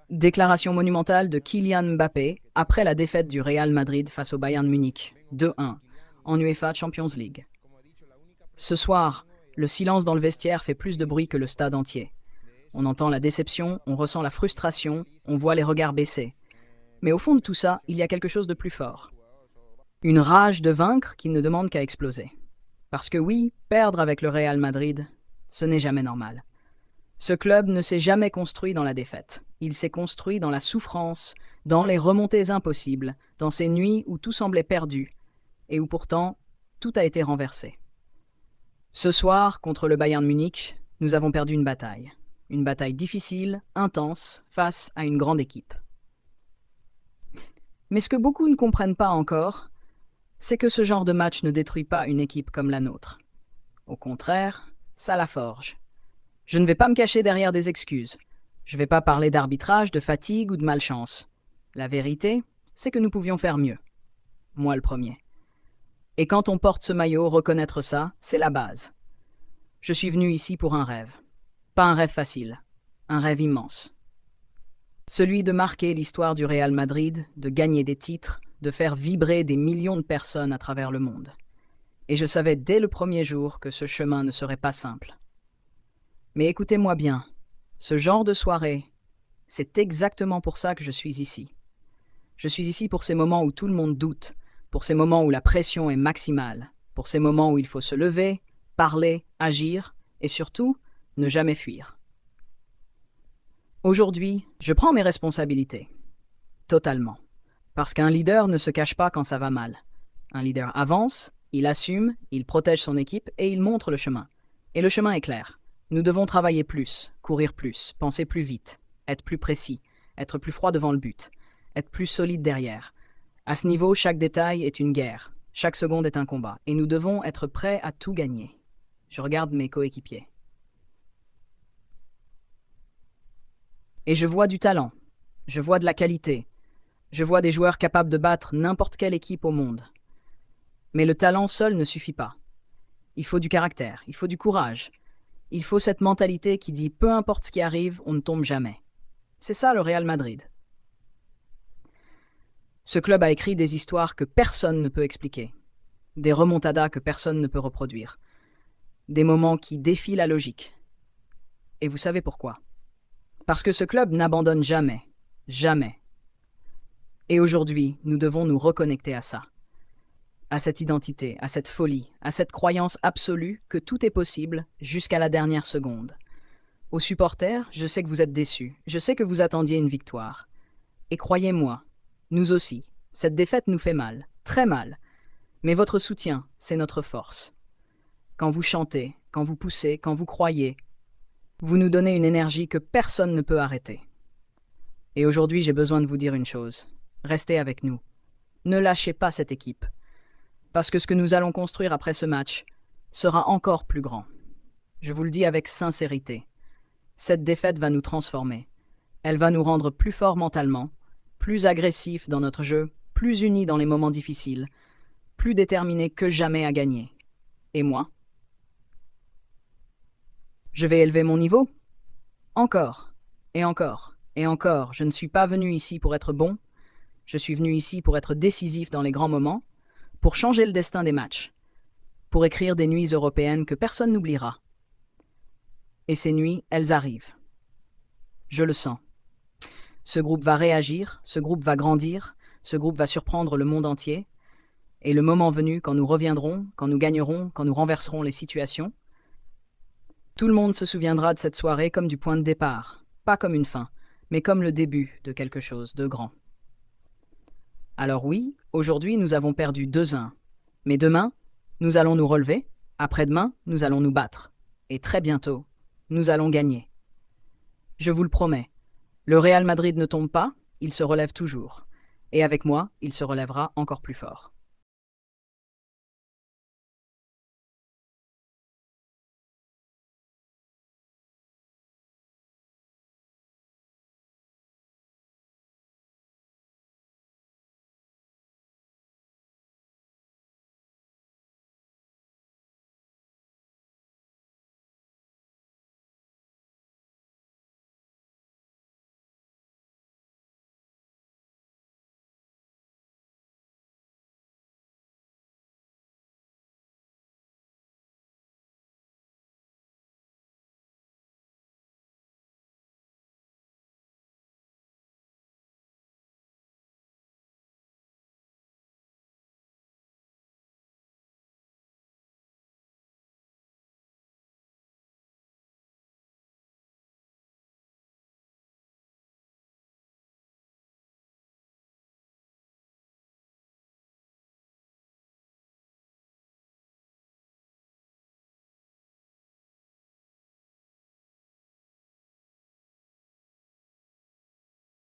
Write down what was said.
Déclaration monumentale de Kylian Mbappé après la défaite du Real Madrid face au Bayern Munich, 2-1, en UEFA Champions League. Ce soir, le silence dans le vestiaire fait plus de bruit que le stade entier. On entend la déception, on ressent la frustration, on voit les regards baisser. Mais au fond de tout ça, il y a quelque chose de plus fort. Une rage de vaincre qui ne demande qu'à exploser. Parce que oui, perdre avec le Real Madrid, ce n'est jamais normal. Ce club ne s'est jamais construit dans la défaite. Il s'est construit dans la souffrance, dans les remontées impossibles, dans ces nuits où tout semblait perdu, et où pourtant tout a été renversé. Ce soir, contre le Bayern Munich, nous avons perdu une bataille. Une bataille difficile, intense, face à une grande équipe. Mais ce que beaucoup ne comprennent pas encore, c'est que ce genre de match ne détruit pas une équipe comme la nôtre. Au contraire, ça la forge. Je ne vais pas me cacher derrière des excuses. Je ne vais pas parler d'arbitrage, de fatigue ou de malchance. La vérité, c'est que nous pouvions faire mieux. Moi le premier. Et quand on porte ce maillot, reconnaître ça, c'est la base. Je suis venu ici pour un rêve. Pas un rêve facile, un rêve immense. Celui de marquer l'histoire du Real Madrid, de gagner des titres, de faire vibrer des millions de personnes à travers le monde. Et je savais dès le premier jour que ce chemin ne serait pas simple. Mais écoutez-moi bien, ce genre de soirée, c'est exactement pour ça que je suis ici. Je suis ici pour ces moments où tout le monde doute, pour ces moments où la pression est maximale, pour ces moments où il faut se lever, parler, agir, et surtout, ne jamais fuir. Aujourd'hui, je prends mes responsabilités. Totalement. Parce qu'un leader ne se cache pas quand ça va mal. Un leader avance, il assume, il protège son équipe et il montre le chemin. Et le chemin est clair. Nous devons travailler plus, courir plus, penser plus vite, être plus précis, être plus froid devant le but, être plus solide derrière. À ce niveau, chaque détail est une guerre, chaque seconde est un combat, et nous devons être prêts à tout gagner. Je regarde mes coéquipiers. Et je vois du talent, je vois de la qualité, je vois des joueurs capables de battre n'importe quelle équipe au monde. Mais le talent seul ne suffit pas. Il faut du caractère, il faut du courage. Il faut cette mentalité qui dit peu importe ce qui arrive, on ne tombe jamais. C'est ça le Real Madrid. Ce club a écrit des histoires que personne ne peut expliquer, des remontadas que personne ne peut reproduire, des moments qui défient la logique. Et vous savez pourquoi? Parce que ce club n'abandonne jamais, jamais. Et aujourd'hui, nous devons nous reconnecter à ça, à cette identité, à cette folie, à cette croyance absolue que tout est possible jusqu'à la dernière seconde. Aux supporters, je sais que vous êtes déçus, je sais que vous attendiez une victoire. Et croyez-moi, nous aussi, cette défaite nous fait mal, très mal. Mais votre soutien, c'est notre force. Quand vous chantez, quand vous poussez, quand vous croyez, vous nous donnez une énergie que personne ne peut arrêter. Et aujourd'hui, j'ai besoin de vous dire une chose. Restez avec nous. Ne lâchez pas cette équipe. Parce que ce que nous allons construire après ce match sera encore plus grand. Je vous le dis avec sincérité. Cette défaite va nous transformer. Elle va nous rendre plus forts mentalement, plus agressifs dans notre jeu, plus unis dans les moments difficiles, plus déterminés que jamais à gagner. Et moi? Je vais élever mon niveau? Encore, et encore, et encore. Je ne suis pas venu ici pour être bon. Je suis venu ici pour être décisif dans les grands moments, pour changer le destin des matchs, pour écrire des nuits européennes que personne n'oubliera. Et ces nuits, elles arrivent. Je le sens. Ce groupe va réagir, ce groupe va grandir, ce groupe va surprendre le monde entier. Et le moment venu, quand nous reviendrons, quand nous gagnerons, quand nous renverserons les situations, tout le monde se souviendra de cette soirée comme du point de départ, pas comme une fin, mais comme le début de quelque chose de grand. Alors oui, aujourd'hui nous avons perdu 2-1, mais demain, nous allons nous relever, après-demain, nous allons nous battre, et très bientôt, nous allons gagner. Je vous le promets, le Real Madrid ne tombe pas, il se relève toujours, et avec moi, il se relèvera encore plus fort.